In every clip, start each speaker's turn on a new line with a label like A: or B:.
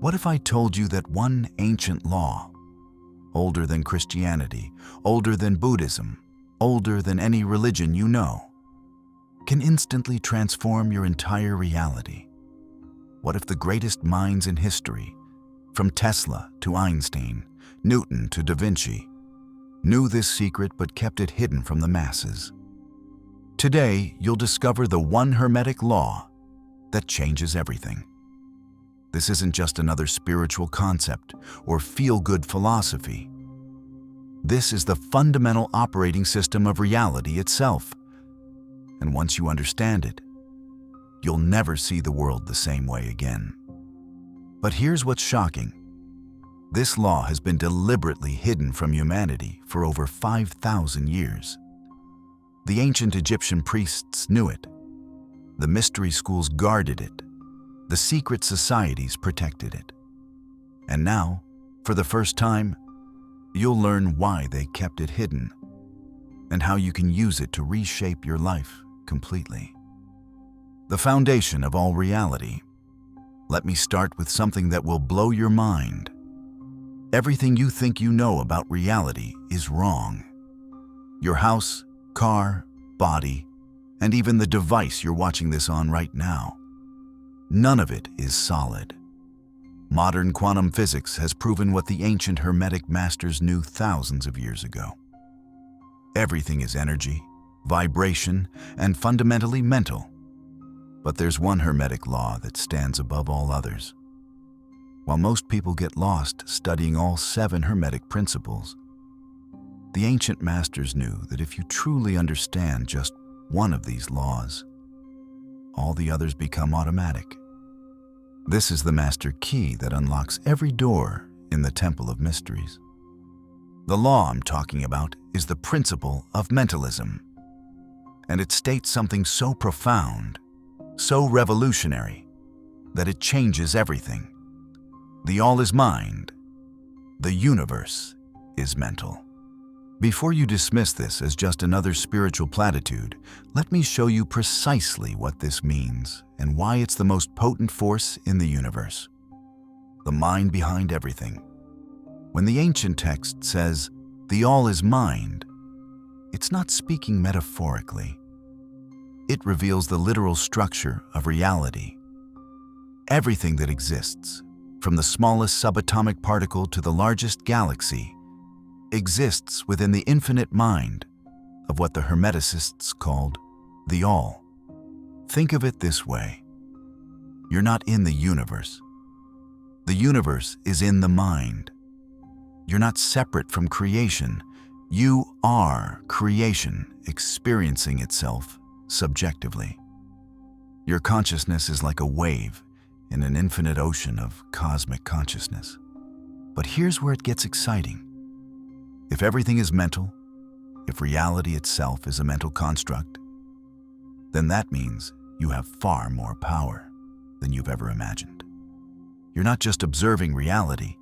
A: What if I told you that one ancient law, older than Christianity, older than Buddhism, older than any religion you know, can instantly transform your entire reality? What if the greatest minds in history, from Tesla to Einstein, Newton to Da Vinci, knew this secret but kept it hidden from the masses? Today, you'll discover the ONE Hermetic Law that changes everything. This isn't just another spiritual concept or feel-good philosophy. This is the fundamental operating system of reality itself. And once you understand it, you'll never see the world the same way again. But here's what's shocking. This law has been deliberately hidden from humanity for over 5,000 years. The ancient Egyptian priests knew it. The mystery schools guarded it. The secret societies protected it. And now, for the first time, you'll learn why they kept it hidden and how you can use it to reshape your life completely. The foundation of all reality. Let me start with something that will blow your mind. Everything you think you know about reality is wrong. Your house, car, body, and even the device you're watching this on right now. None of it is solid. Modern quantum physics has proven what the ancient Hermetic masters knew thousands of years ago. Everything is energy, vibration, and fundamentally mental. But there's one Hermetic law that stands above all others. While most people get lost studying all 7 Hermetic principles, the ancient masters knew that if you truly understand just one of these laws, all the others become automatic. This is the master key that unlocks every door in the Temple of Mysteries. The law I'm talking about is the Principle of Mentalism, and it states something so profound, so revolutionary, that it changes everything. The all is mind. The universe is mental. Before you dismiss this as just another spiritual platitude, let me show you precisely what this means and why it's the most potent force in the universe. The mind behind everything. When the ancient text says, "The all is mind," it's not speaking metaphorically. It reveals the literal structure of reality. Everything that exists, from the smallest subatomic particle to the largest galaxy, exists within the infinite mind of what the Hermeticists called the all. Think of it this way. You're not in the universe. The universe is in the mind. You're not separate from creation. You are creation experiencing itself subjectively. Your consciousness is like a wave in an infinite ocean of cosmic consciousness. But here's where it gets exciting. If everything is mental, if reality itself is a mental construct, then that means you have far more power than you've ever imagined. You're not just observing reality,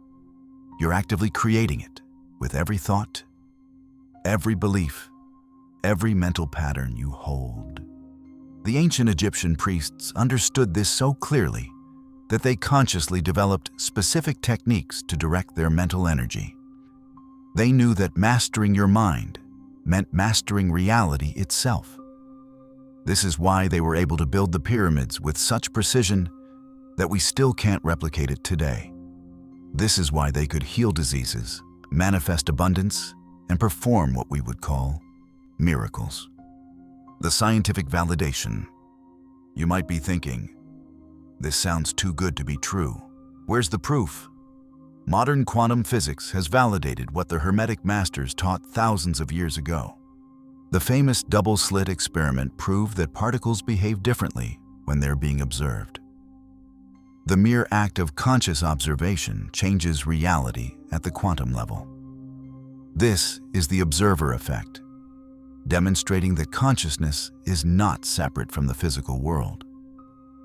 A: you're actively creating it with every thought, every belief, every mental pattern you hold. The ancient Egyptian priests understood this so clearly that they consciously developed specific techniques to direct their mental energy. They knew that mastering your mind meant mastering reality itself. This is why they were able to build the pyramids with such precision that we still can't replicate it today. This is why they could heal diseases, manifest abundance, and perform what we would call miracles. The scientific validation. You might be thinking, this sounds too good to be true. Where's the proof? Modern quantum physics has validated what the Hermetic masters taught thousands of years ago. The famous double-slit experiment proved that particles behave differently when they're being observed. The mere act of conscious observation changes reality at the quantum level. This is the observer effect, demonstrating that consciousness is not separate from the physical world.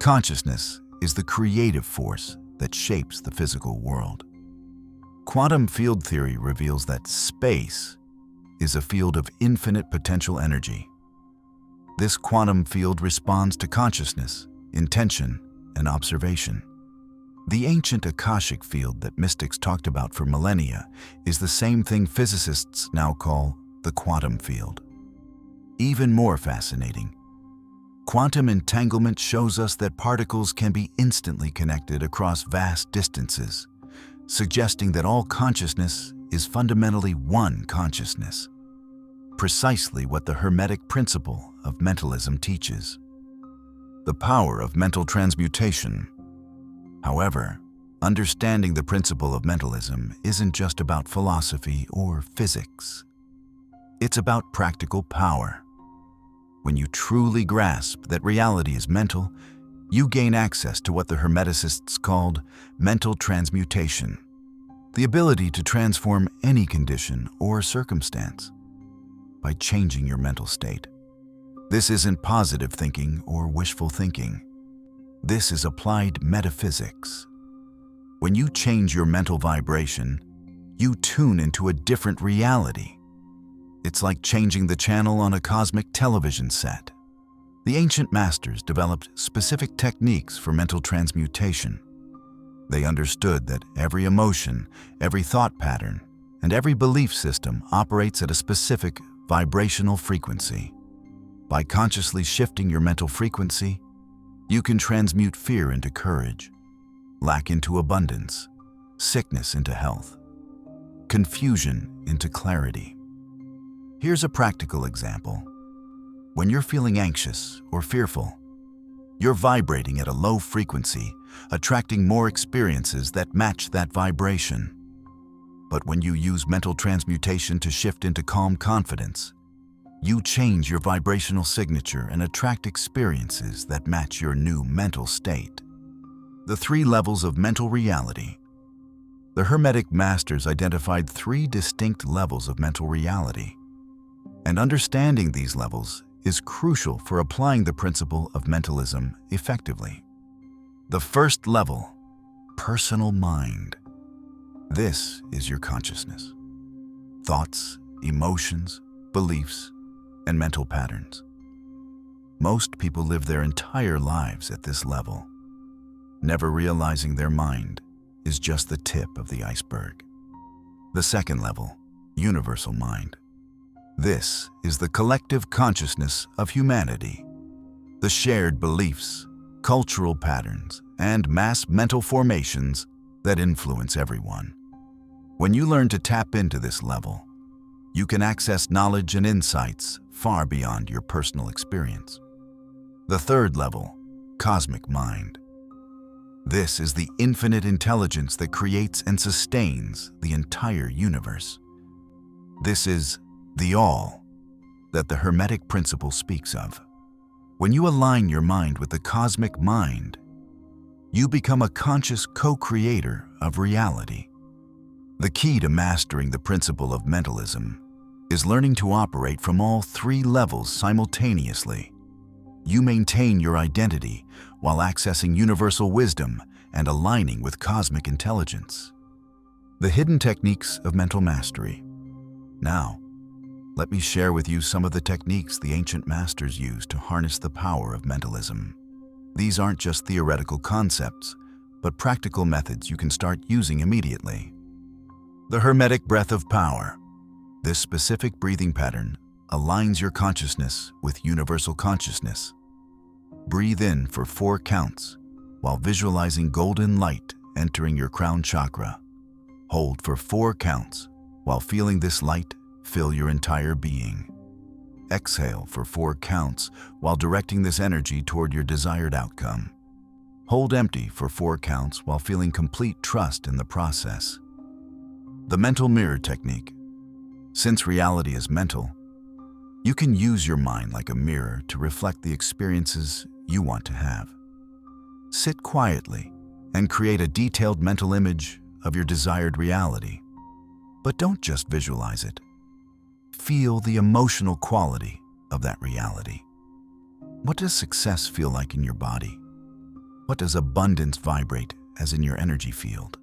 A: Consciousness is the creative force that shapes the physical world. Quantum field theory reveals that space is a field of infinite potential energy. This quantum field responds to consciousness, intention, and observation. The ancient Akashic field that mystics talked about for millennia is the same thing physicists now call the quantum field. Even more fascinating, quantum entanglement shows us that particles can be instantly connected across vast distances, suggesting that all consciousness is fundamentally one consciousness. Precisely what the Hermetic Principle of Mentalism teaches. The power of mental transmutation. However, understanding the principle of mentalism isn't just about philosophy or physics. It's about practical power. When you truly grasp that reality is mental, you gain access to what the Hermeticists called mental transmutation, the ability to transform any condition or circumstance by changing your mental state. This isn't positive thinking or wishful thinking. This is applied metaphysics. When you change your mental vibration, you tune into a different reality. It's like changing the channel on a cosmic television set. The ancient masters developed specific techniques for mental transmutation. They understood that every emotion, every thought pattern, and every belief system operates at a specific vibrational frequency. By consciously shifting your mental frequency, you can transmute fear into courage, lack into abundance, sickness into health, confusion into clarity. Here's a practical example. When you're feeling anxious or fearful, you're vibrating at a low frequency, attracting more experiences that match that vibration. But when you use mental transmutation to shift into calm confidence, you change your vibrational signature and attract experiences that match your new mental state. The 3 levels of mental reality. The Hermetic Masters identified 3 distinct levels of mental reality, and understanding these levels is crucial for applying the principle of mentalism effectively. The first level, personal mind. This is your consciousness. Thoughts, emotions, beliefs, and mental patterns. Most people live their entire lives at this level, never realizing their mind is just the tip of the iceberg. The second level, universal mind. This is the collective consciousness of humanity, the shared beliefs, cultural patterns, and mass mental formations that influence everyone. When you learn to tap into this level, you can access knowledge and insights far beyond your personal experience. The third level, cosmic mind. This is the infinite intelligence that creates and sustains the entire universe. This is the all that the Hermetic principle speaks of. When you align your mind with the cosmic mind, you become a conscious co-creator of reality. The key to mastering the principle of mentalism is learning to operate from all 3 levels simultaneously. You maintain your identity while accessing universal wisdom and aligning with cosmic intelligence. The hidden techniques of mental mastery. Now, let me share with you some of the techniques the ancient masters used to harness the power of mentalism. These aren't just theoretical concepts, but practical methods you can start using immediately. The Hermetic breath of power. This specific breathing pattern aligns your consciousness with universal consciousness. Breathe in for 4 counts while visualizing golden light entering your crown chakra. Hold for 4 counts while feeling this light fill your entire being. Exhale for 4 counts while directing this energy toward your desired outcome. Hold empty for 4 counts while feeling complete trust in the process. The mental mirror technique. Since reality is mental, you can use your mind like a mirror to reflect the experiences you want to have. Sit quietly and create a detailed mental image of your desired reality. But don't just visualize it. Feel the emotional quality of that reality. What does success feel like in your body? What does abundance vibrate as in your energy field?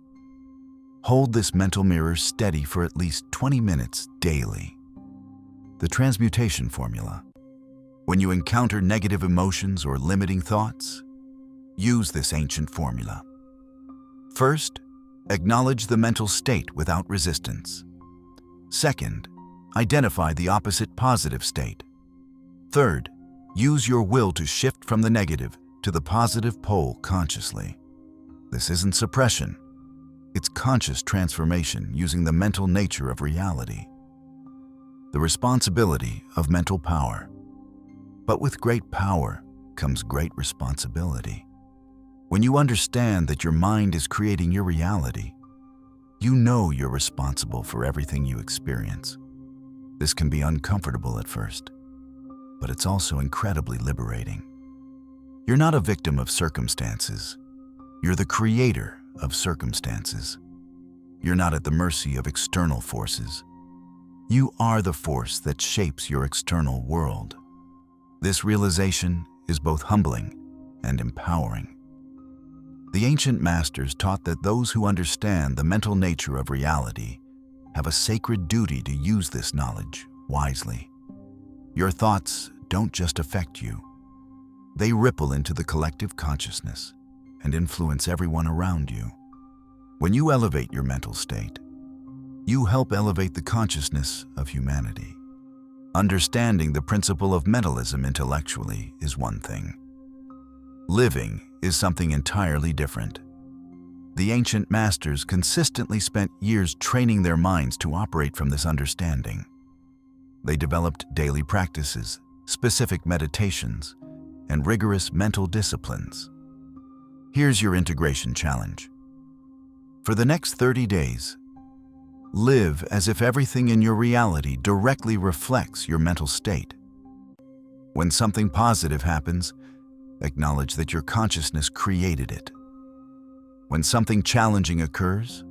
A: Hold this mental mirror steady for at least 20 minutes daily. The transmutation formula. When you encounter negative emotions or limiting thoughts, use this ancient formula. First, acknowledge the mental state without resistance. Second, identify the opposite positive state. Third, use your will to shift from the negative to the positive pole consciously. This isn't suppression. It's conscious transformation using the mental nature of reality. The responsibility of mental power. But with great power comes great responsibility. When you understand that your mind is creating your reality, you know you're responsible for everything you experience. This can be uncomfortable at first, but it's also incredibly liberating. You're not a victim of circumstances. You're the creator of circumstances. You're not at the mercy of external forces. You are the force that shapes your external world. This realization is both humbling and empowering. The ancient masters taught that those who understand the mental nature of reality have a sacred duty to use this knowledge wisely. Your thoughts don't just affect you. They ripple into the collective consciousness and influence everyone around you. When you elevate your mental state, you help elevate the consciousness of humanity. Understanding the principle of mentalism intellectually is one thing. Living is something entirely different. The ancient masters consistently spent years training their minds to operate from this understanding. They developed daily practices, specific meditations, and rigorous mental disciplines. Here's your integration challenge. For the next 30 days, live as if everything in your reality directly reflects your mental state. When something positive happens, acknowledge that your consciousness created it. When something challenging occurs,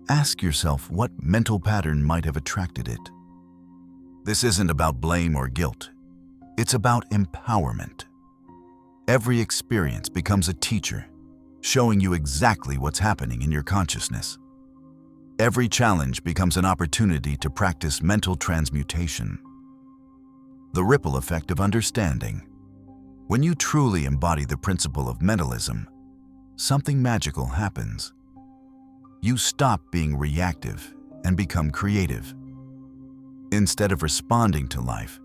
A: ask yourself what mental pattern might have attracted it. This isn't about blame or guilt. It's about empowerment. Every experience becomes a teacher, showing you exactly what's happening in your consciousness. Every challenge becomes an opportunity to practice mental transmutation. The ripple effect of understanding. When you truly embody the principle of mentalism, something magical happens. You stop being reactive and become creative. Instead of responding to life,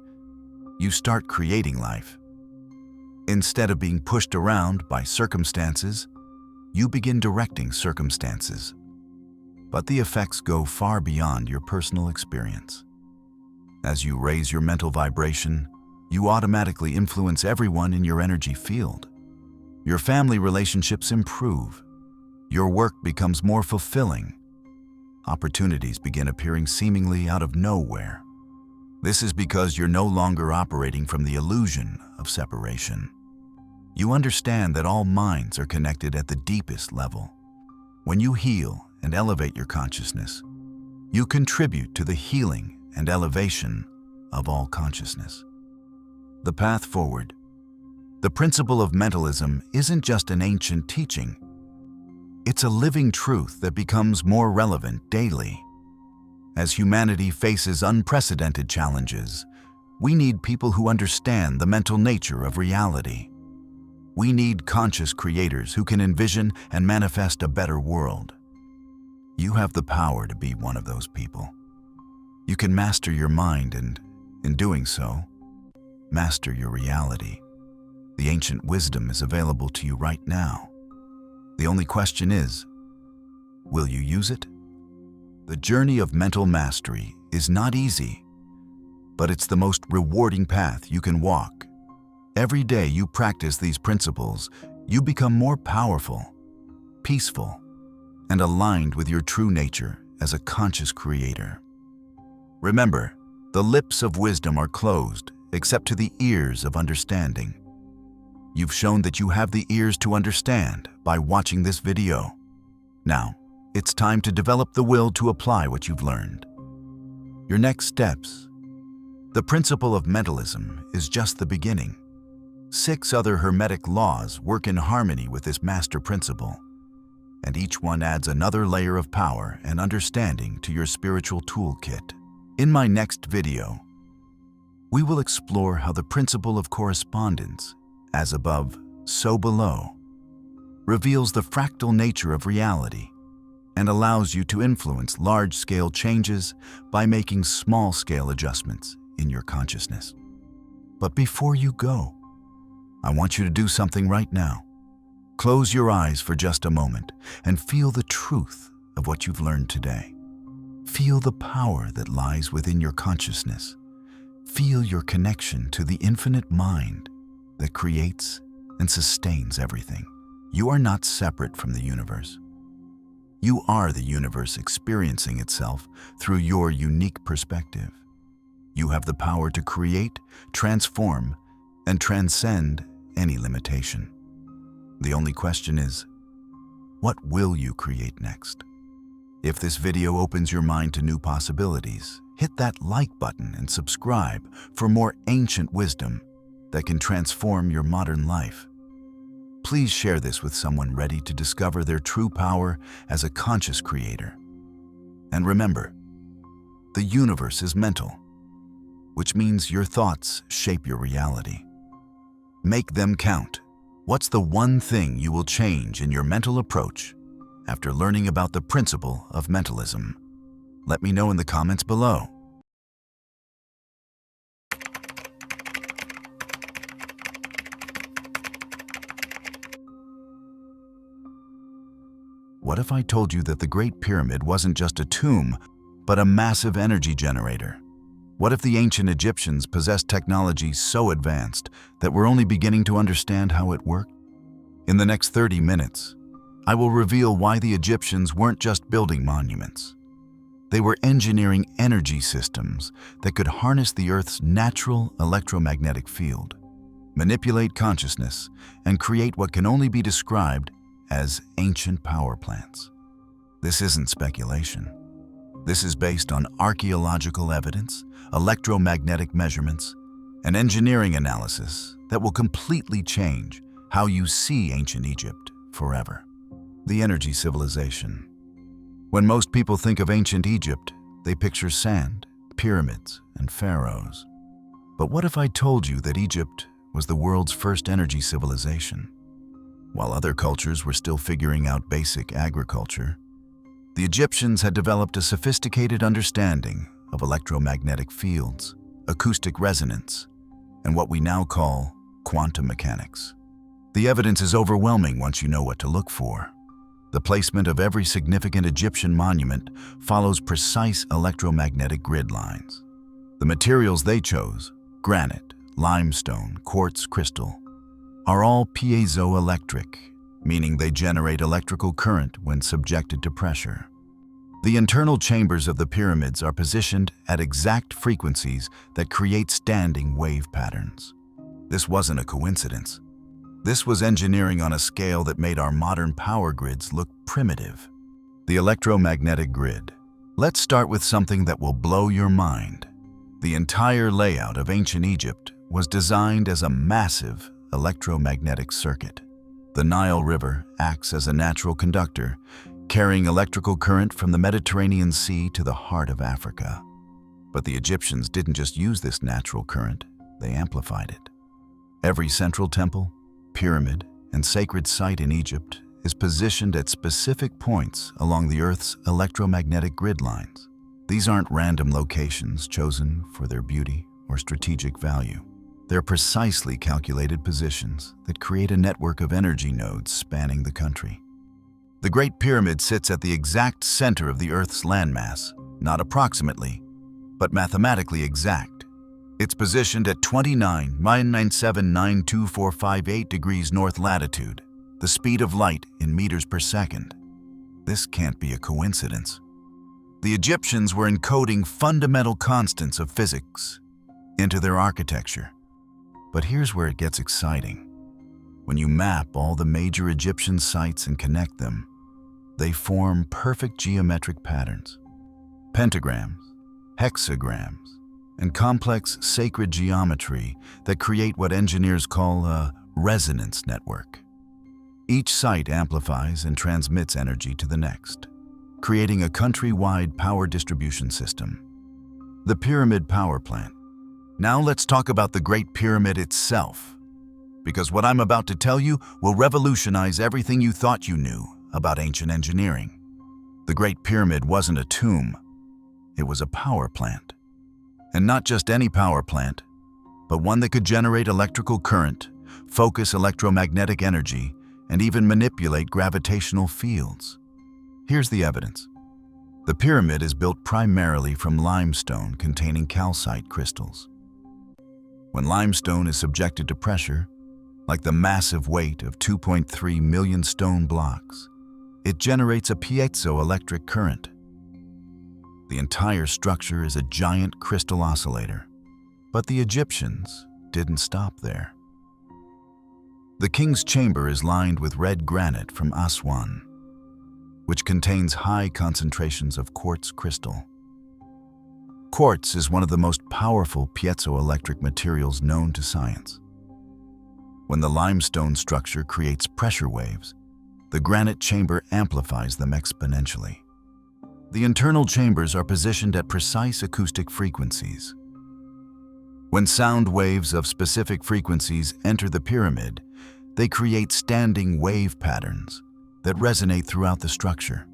A: you start creating life. Instead of being pushed around by circumstances, you begin directing circumstances. But the effects go far beyond your personal experience. As you raise your mental vibration, you automatically influence everyone in your energy field. Your family relationships improve. Your work becomes more fulfilling. Opportunities begin appearing seemingly out of nowhere. This is because you're no longer operating from the illusion of separation. You understand that all minds are connected at the deepest level. When you heal and elevate your consciousness, you contribute to the healing and elevation of all consciousness. The path forward. The principle of mentalism isn't just an ancient teaching. It's a living truth that becomes more relevant daily. As humanity faces unprecedented challenges, we need people who understand the mental nature of reality. We need conscious creators who can envision and manifest a better world. You have the power to be one of those people. You can master your mind and, in doing so, master your reality. The ancient wisdom is available to you right now. The only question is, will you use it? The journey of mental mastery is not easy, but it's the most rewarding path you can walk. Every day you practice these principles, you become more powerful, peaceful, and aligned with your true nature as a conscious creator. Remember, the lips of wisdom are closed except to the ears of understanding. You've shown that you have the ears to understand by watching this video. Now, it's time to develop the will to apply what you've learned. Your next steps. The principle of mentalism is just the beginning. 6 other Hermetic laws work in harmony with this master principle, and each one adds another layer of power and understanding to your spiritual toolkit. In my next video, we will explore how the principle of correspondence, as above, so below, reveals the fractal nature of reality and allows you to influence large-scale changes by making small-scale adjustments in your consciousness. But before you go, I want you to do something right now. Close your eyes for just a moment and feel the truth of what you've learned today. Feel the power that lies within your consciousness. Feel your connection to the infinite mind that creates and sustains everything. You are not separate from the universe. You are the universe experiencing itself through your unique perspective. You have the power to create, transform, and transcend any limitation. The only question is, what will you create next? If this video opens your mind to new possibilities, hit that like button and subscribe for more ancient wisdom that can transform your modern life. Please share this with someone ready to discover their true power as a conscious creator. And remember, the universe is mental, which means your thoughts shape your reality. Make them count. What's the one thing you will change in your mental approach after learning about the principle of mentalism? Let me know in the comments below. What if I told you that the Great Pyramid wasn't just a tomb, but a massive energy generator? What if the ancient Egyptians possessed technology so advanced that we're only beginning to understand how it worked? In the next 30 minutes, I will reveal why the Egyptians weren't just building monuments. They were engineering energy systems that could harness the Earth's natural electromagnetic field, manipulate consciousness, and create what can only be described as ancient power plants. This isn't speculation. This is based on archaeological evidence, electromagnetic measurements, and engineering analysis that will completely change how you see ancient Egypt forever. The energy civilization. When most people think of ancient Egypt, they picture sand, pyramids, and pharaohs. But what if I told you that Egypt was the world's first energy civilization? While other cultures were still figuring out basic agriculture, the Egyptians had developed a sophisticated understanding of electromagnetic fields, acoustic resonance, and what we now call quantum mechanics. The evidence is overwhelming once you know what to look for. The placement of every significant Egyptian monument follows precise electromagnetic grid lines. The materials they chose, granite, limestone, quartz crystal, are all piezoelectric, meaning they generate electrical current when subjected to pressure. The internal chambers of the pyramids are positioned at exact frequencies that create standing wave patterns. This wasn't a coincidence. This was engineering on a scale that made our modern power grids look primitive. The electromagnetic grid. Let's start with something that will blow your mind. The entire layout of ancient Egypt was designed as a massive electromagnetic circuit. The Nile River acts as a natural conductor, carrying electrical current from the Mediterranean Sea to the heart of Africa. But the Egyptians didn't just use this natural current, they amplified it. Every central temple, pyramid, and sacred site in Egypt is positioned at specific points along the Earth's electromagnetic grid lines. These aren't random locations chosen for their beauty or strategic value. They're precisely calculated positions that create a network of energy nodes spanning the country. The Great Pyramid sits at the exact center of the Earth's landmass, not approximately, but mathematically exact. It's positioned at 29,9792458 degrees north latitude, the speed of light in meters per second. This can't be a coincidence. The Egyptians were encoding fundamental constants of physics into their architecture. But here's where it gets exciting. When you map all the major Egyptian sites and connect them, they form perfect geometric patterns. Pentagrams, hexagrams, and complex sacred geometry that create what engineers call a resonance network. Each site amplifies and transmits energy to the next, creating a country-wide power distribution system. The Pyramid Power Plant. Now let's talk about the Great Pyramid itself. because what I'm about to tell you will revolutionize everything you thought you knew about ancient engineering. The Great Pyramid wasn't a tomb, it was a power plant. And not just any power plant, but one that could generate electrical current, focus electromagnetic energy, and even manipulate gravitational fields. Here's the evidence. The pyramid is built primarily from limestone containing calcite crystals. When limestone is subjected to pressure, like the massive weight of 2.3 million stone blocks, it generates a piezoelectric current. The entire structure is a giant crystal oscillator. But the Egyptians didn't stop there. The king's chamber is lined with red granite from Aswan, which contains high concentrations of quartz crystal. Quartz is one of the most powerful piezoelectric materials known to science. When the limestone structure creates pressure waves, the granite chamber amplifies them exponentially. The internal chambers are positioned at precise acoustic frequencies. When sound waves of specific frequencies enter the pyramid, they create standing wave patterns that resonate throughout the structure.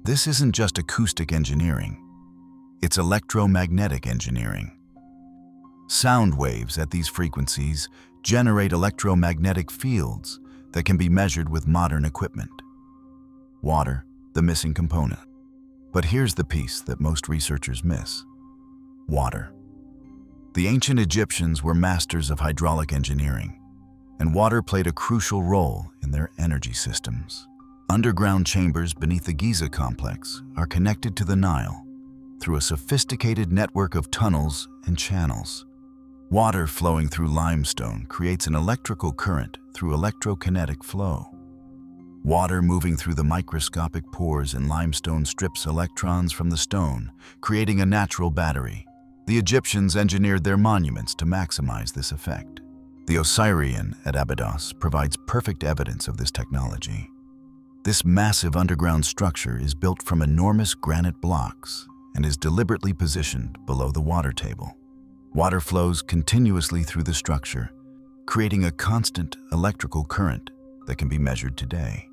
A: This isn't just acoustic engineering, it's electromagnetic engineering. Sound waves at these frequencies generate electromagnetic fields that can be measured with modern equipment. Water, the missing component. But here's the piece that most researchers miss: water. The ancient Egyptians were masters of hydraulic engineering, and water played a crucial role in their energy systems. Underground chambers beneath the Giza complex are connected to the Nile through a sophisticated network of tunnels and channels. Water flowing through limestone creates an electrical current through electrokinetic flow. Water moving through the microscopic pores in limestone strips electrons from the stone, creating a natural battery. The Egyptians engineered their monuments to maximize this effect. The Osirian at Abydos provides perfect evidence of this technology. This massive underground structure is built from enormous granite blocks and is deliberately positioned below the water table. Water flows continuously through the structure, creating a constant electrical current that can be measured today.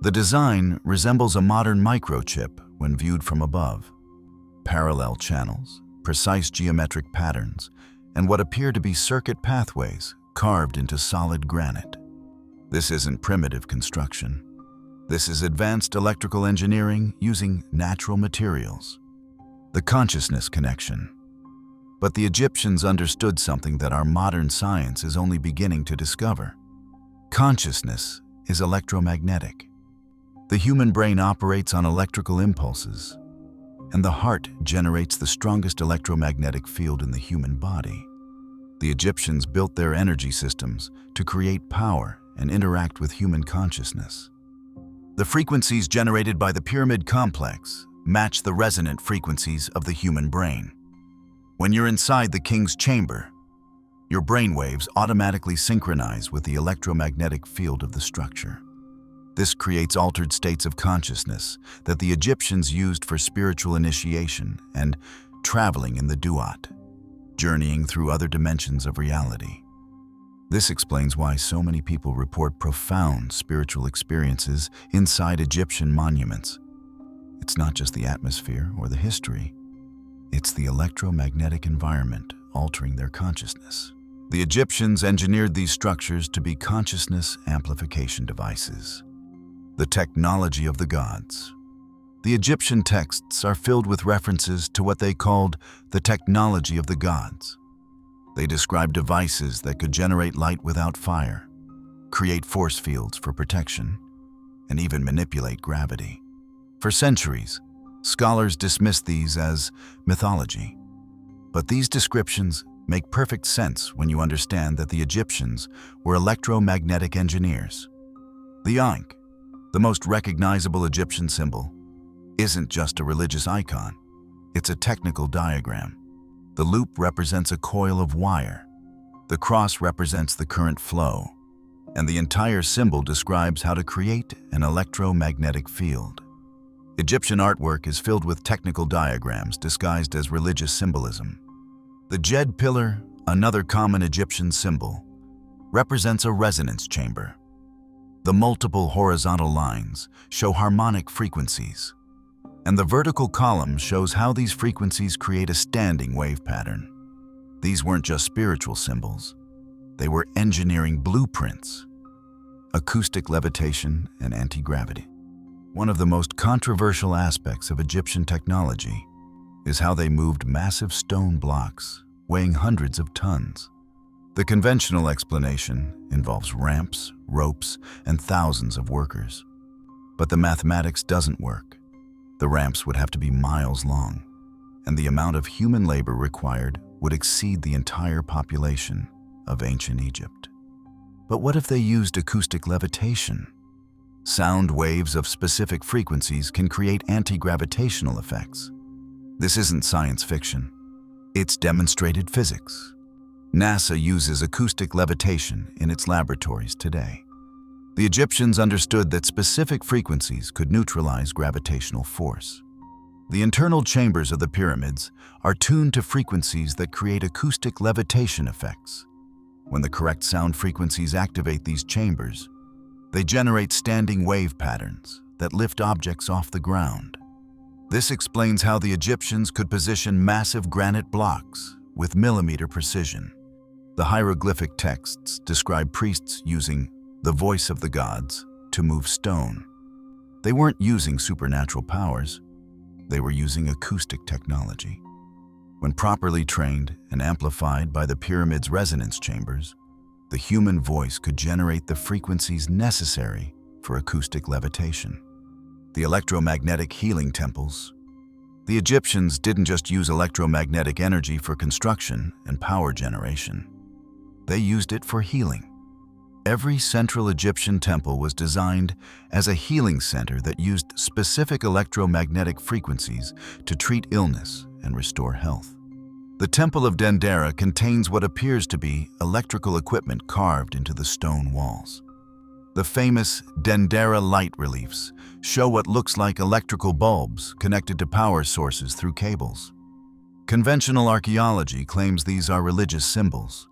A: The design resembles a modern microchip when viewed from above. Parallel channels, precise geometric patterns, and what appear to be circuit pathways carved into solid granite. This isn't primitive construction. This is advanced electrical engineering using natural materials. The consciousness connection. But the Egyptians understood something that our modern science is only beginning to discover. Consciousness is electromagnetic. The human brain operates on electrical impulses, and the heart generates the strongest electromagnetic field in the human body. The Egyptians built their energy systems to create power and interact with human consciousness. The frequencies generated by the pyramid complex match the resonant frequencies of the human brain. When you're inside the king's chamber, your brainwaves automatically synchronize with the electromagnetic field of the structure. This creates altered states of consciousness that the Egyptians used for spiritual initiation and traveling in the duat, journeying through other dimensions of reality. This explains why so many people report profound spiritual experiences inside Egyptian monuments. It's not just the atmosphere or the history, it's the electromagnetic environment altering their consciousness. The Egyptians engineered these structures to be consciousness amplification devices. The technology of the gods. The Egyptian texts are filled with references to what they called the technology of the gods. They describe devices that could generate light without fire, create force fields for protection, and even manipulate gravity. For centuries, scholars dismissed these as mythology. But these descriptions make perfect sense when you understand that the Egyptians were electromagnetic engineers. The Ankh, the most recognizable Egyptian symbol, isn't just a religious icon. It's a technical diagram. The loop represents a coil of wire. The cross represents the current flow. And the entire symbol describes how to create an electromagnetic field. Egyptian artwork is filled with technical diagrams disguised as religious symbolism. The Djed pillar, another common Egyptian symbol, represents a resonance chamber. The multiple horizontal lines show harmonic frequencies, and the vertical column shows how these frequencies create a standing wave pattern. These weren't just spiritual symbols, they were engineering blueprints. Acoustic levitation and anti-gravity. One of the most controversial aspects of Egyptian technology is how they moved massive stone blocks weighing hundreds of tons. The conventional explanation involves ramps, ropes, and thousands of workers. But the mathematics doesn't work. The ramps would have to be miles long, and the amount of human labor required would exceed the entire population of ancient Egypt. But what if they used acoustic levitation? Sound waves of specific frequencies can create anti-gravitational effects. This isn't science fiction. It's demonstrated physics. NASA uses acoustic levitation in its laboratories today. The Egyptians understood that specific frequencies could neutralize gravitational force. The internal chambers of the pyramids are tuned to frequencies that create acoustic levitation effects. When the correct sound frequencies activate these chambers, they generate standing wave patterns that lift objects off the ground. This explains how the Egyptians could position massive granite blocks with millimeter precision. The hieroglyphic texts describe priests using the voice of the gods to move stone. They weren't using supernatural powers, they were using acoustic technology. When properly trained and amplified by the pyramid's resonance chambers, the human voice could generate the frequencies necessary for acoustic levitation. The electromagnetic healing temples. The Egyptians didn't just use electromagnetic energy for construction and power generation. They used it for healing. Every central Egyptian temple was designed as a healing center that used specific electromagnetic frequencies to treat illness and restore health. The Temple of Dendera contains what appears to be electrical equipment carved into the stone walls. The famous Dendera light reliefs show what looks like electrical bulbs connected to power sources through cables. Conventional archaeology claims these are religious symbols,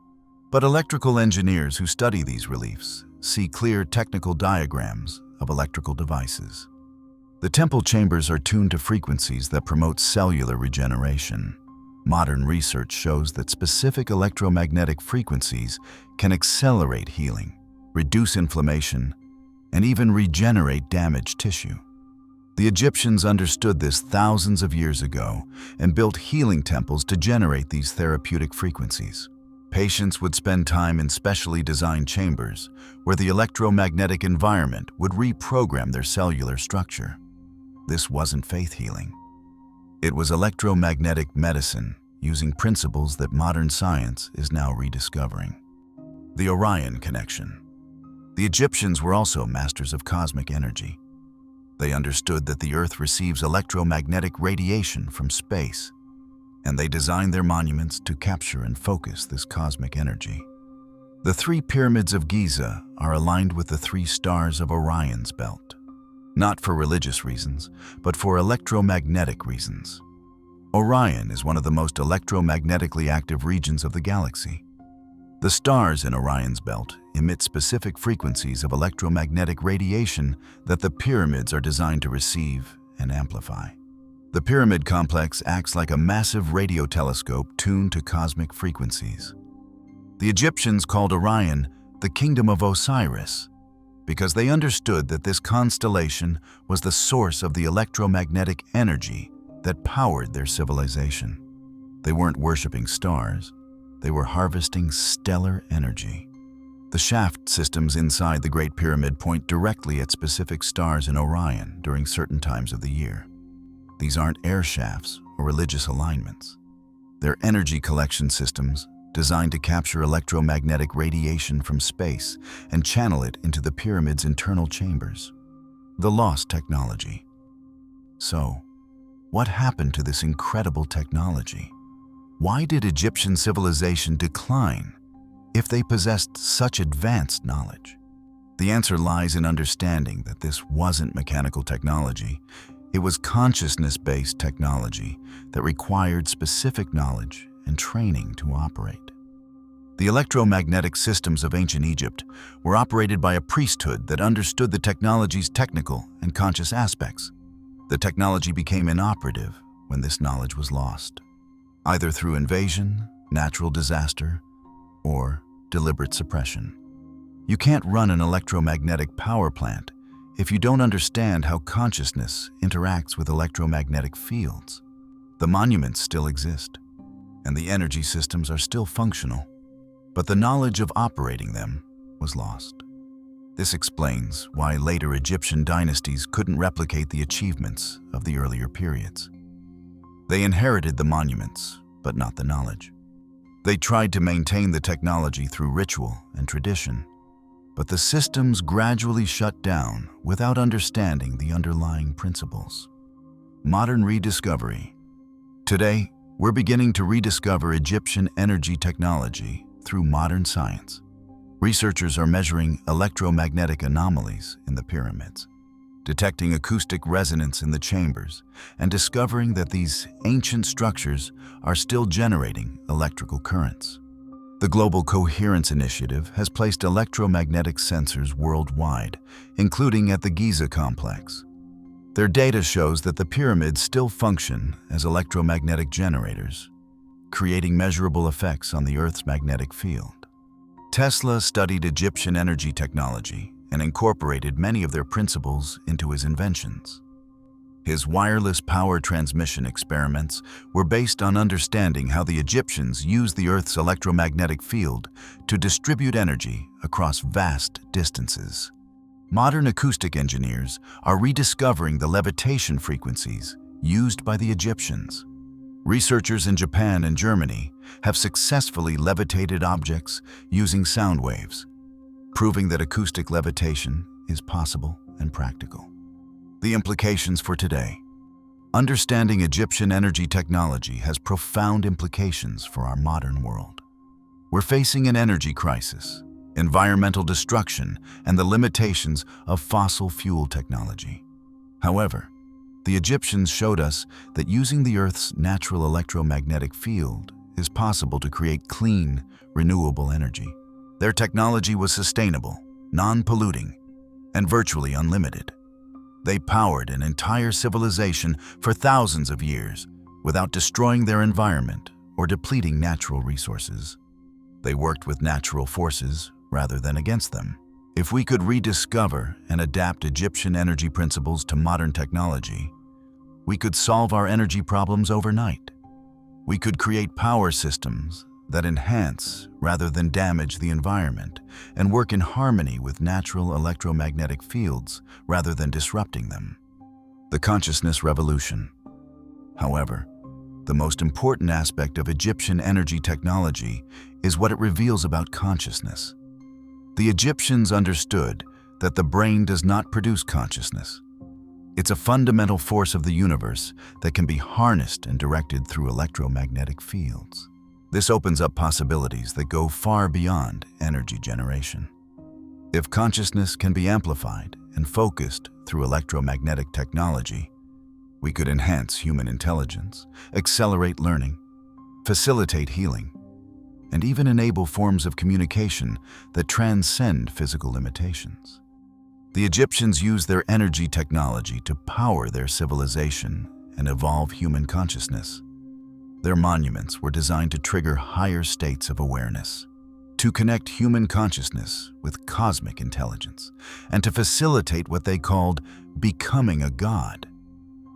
A: but electrical engineers who study these reliefs see clear technical diagrams of electrical devices. The temple chambers are tuned to frequencies that promote cellular regeneration. Modern research shows that specific electromagnetic frequencies can accelerate healing, reduce inflammation, and even regenerate damaged tissue. The Egyptians understood this thousands of years ago and built healing temples to generate these therapeutic frequencies. Patients would spend time in specially designed chambers where the electromagnetic environment would reprogram their cellular structure. This wasn't faith healing. It was electromagnetic medicine using principles that modern science is now rediscovering. The Orion connection. The Egyptians were also masters of cosmic energy. They understood that the Earth receives electromagnetic radiation from space, and they designed their monuments to capture and focus this cosmic energy. The three pyramids of Giza are aligned with the three stars of Orion's belt, not for religious reasons, but for electromagnetic reasons. Orion is one of the most electromagnetically active regions of the galaxy. The stars in Orion's belt emit specific frequencies of electromagnetic radiation that the pyramids are designed to receive and amplify. The pyramid complex acts like a massive radio telescope tuned to cosmic frequencies. The Egyptians called Orion the Kingdom of Osiris because they understood that this constellation was the source of the electromagnetic energy that powered their civilization. They weren't worshiping stars, they were harvesting stellar energy. The shaft systems inside the Great Pyramid point directly at specific stars in Orion during certain times of the year. These aren't air shafts or religious alignments. They're energy collection systems designed to capture electromagnetic radiation from space and channel it into the pyramid's internal chambers. The lost technology. So, what happened to this incredible technology? Why did Egyptian civilization decline if they possessed such advanced knowledge? The answer lies in understanding that this wasn't mechanical technology. It was consciousness-based technology that required specific knowledge and training to operate. The electromagnetic systems of ancient Egypt were operated by a priesthood that understood the technology's technical and conscious aspects. The technology became inoperative when this knowledge was lost, either through invasion, natural disaster, or deliberate suppression. You can't run an electromagnetic power plant if you don't understand how consciousness interacts with electromagnetic fields. The monuments still exist, and the energy systems are still functional, but the knowledge of operating them was lost. This explains why later Egyptian dynasties couldn't replicate the achievements of the earlier periods. They inherited the monuments, but not the knowledge. They tried to maintain the technology through ritual and tradition, but the systems gradually shut down without understanding the underlying principles. Modern rediscovery. Today, we're beginning to rediscover Egyptian energy technology through modern science. Researchers are measuring electromagnetic anomalies in the pyramids, detecting acoustic resonance in the chambers, and discovering that these ancient structures are still generating electrical currents. The Global Coherence Initiative has placed electromagnetic sensors worldwide, including at the Giza complex. Their data shows that the pyramids still function as electromagnetic generators, creating measurable effects on the Earth's magnetic field. Tesla studied Egyptian energy technology and incorporated many of their principles into his inventions. His wireless power transmission experiments were based on understanding how the Egyptians used the Earth's electromagnetic field to distribute energy across vast distances. Modern acoustic engineers are rediscovering the levitation frequencies used by the Egyptians. Researchers in Japan and Germany have successfully levitated objects using sound waves, proving that acoustic levitation is possible and practical. The implications for today. Understanding Egyptian energy technology has profound implications for our modern world. We're facing an energy crisis, environmental destruction, and the limitations of fossil fuel technology. However, the Egyptians showed us that using the Earth's natural electromagnetic field is possible to create clean, renewable energy. Their technology was sustainable, non-polluting, and virtually unlimited. They powered an entire civilization for thousands of years without destroying their environment or depleting natural resources. They worked with natural forces rather than against them. If we could rediscover and adapt Egyptian energy principles to modern technology, we could solve our energy problems overnight. We could create power systems that enhance rather than damage the environment and work in harmony with natural electromagnetic fields rather than disrupting them. The consciousness revolution. However, the most important aspect of Egyptian energy technology is what it reveals about consciousness. The Egyptians understood that the brain does not produce consciousness. It's a fundamental force of the universe that can be harnessed and directed through electromagnetic fields. This opens up possibilities that go far beyond energy generation. If consciousness can be amplified and focused through electromagnetic technology, we could enhance human intelligence, accelerate learning, facilitate healing, and even enable forms of communication that transcend physical limitations. The Egyptians used their energy technology to power their civilization and evolve human consciousness. Their monuments were designed to trigger higher states of awareness, to connect human consciousness with cosmic intelligence, and to facilitate what they called becoming a god,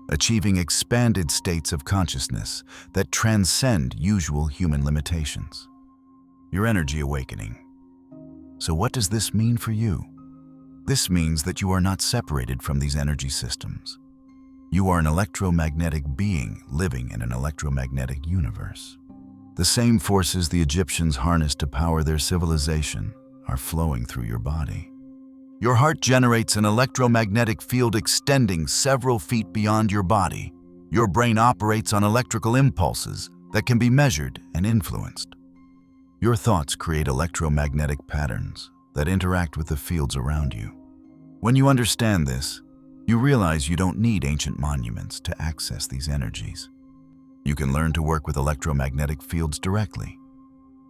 A: achieving expanded states of consciousness that transcend usual human limitations. Your energy awakening. So what does this mean for you? This means that you are not separated from these energy systems. You are an electromagnetic being living in an electromagnetic universe. The same forces the Egyptians harnessed to power their civilization are flowing through your body. Your heart generates an electromagnetic field extending several feet beyond your body. Your brain operates on electrical impulses that can be measured and influenced. Your thoughts create electromagnetic patterns that interact with the fields around you. When you understand this, you realize you don't need ancient monuments to access these energies. You can learn to work with electromagnetic fields directly.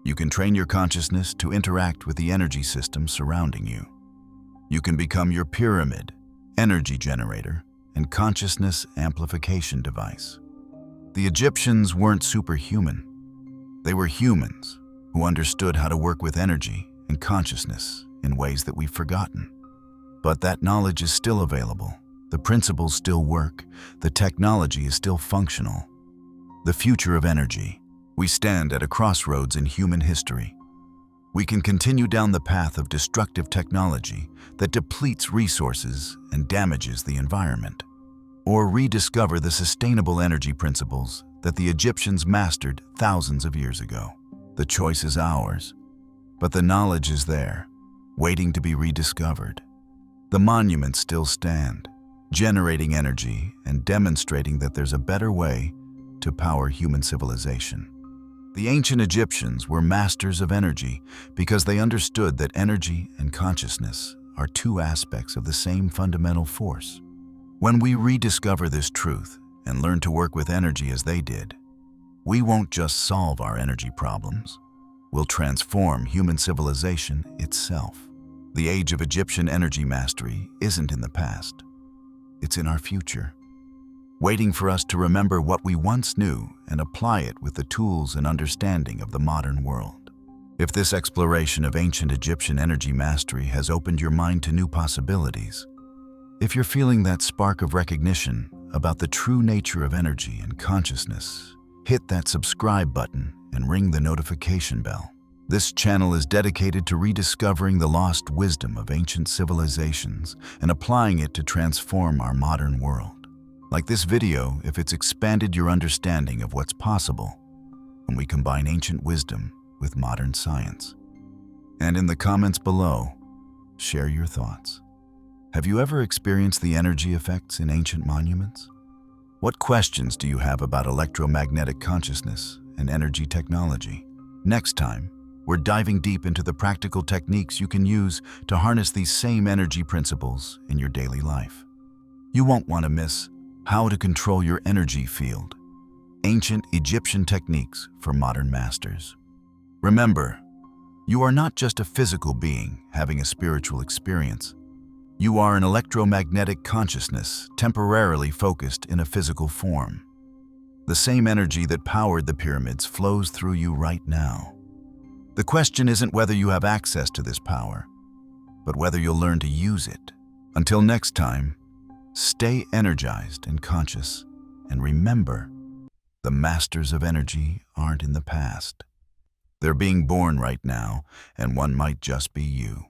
A: You can train your consciousness to interact with the energy system surrounding you. You can become your pyramid, energy generator, and consciousness amplification device. The Egyptians weren't superhuman. They were humans who understood how to work with energy and consciousness in ways that we've forgotten. But that knowledge is still available. The principles still work. The technology is still functional. The future of energy. We stand at a crossroads in human history. We can continue down the path of destructive technology that depletes resources and damages the environment, or rediscover the sustainable energy principles that the Egyptians mastered thousands of years ago. The choice is ours, but the knowledge is there, waiting to be rediscovered. The monuments still stand, generating energy and demonstrating that there's a better way to power human civilization. The ancient Egyptians were masters of energy because they understood that energy and consciousness are two aspects of the same fundamental force. When we rediscover this truth and learn to work with energy as they did, we won't just solve our energy problems, we'll transform human civilization itself. The age of Egyptian energy mastery isn't in the past, it's in our future, waiting for us to remember what we once knew and apply it with the tools and understanding of the modern world. If this exploration of ancient Egyptian energy mastery has opened your mind to new possibilities, if you're feeling that spark of recognition about the true nature of energy and consciousness, hit that subscribe button and ring the notification bell. This channel is dedicated to rediscovering the lost wisdom of ancient civilizations and applying it to transform our modern world. Like this video, if it's expanded your understanding of what's possible when we combine ancient wisdom with modern science. And in the comments below, share your thoughts. Have you ever experienced the energy effects in ancient monuments? What questions do you have about electromagnetic consciousness and energy technology? Next time, we're diving deep into the practical techniques you can use to harness these same energy principles in your daily life. You won't want to miss how to control your energy field. Ancient Egyptian techniques for modern masters. Remember, you are not just a physical being having a spiritual experience. You are an electromagnetic consciousness temporarily focused in a physical form. The same energy that powered the pyramids flows through you right now. The question isn't whether you have access to this power, but whether you'll learn to use it. Until next time, stay energized and conscious, and remember, the masters of energy aren't in the past. They're being born right now, and one might just be you.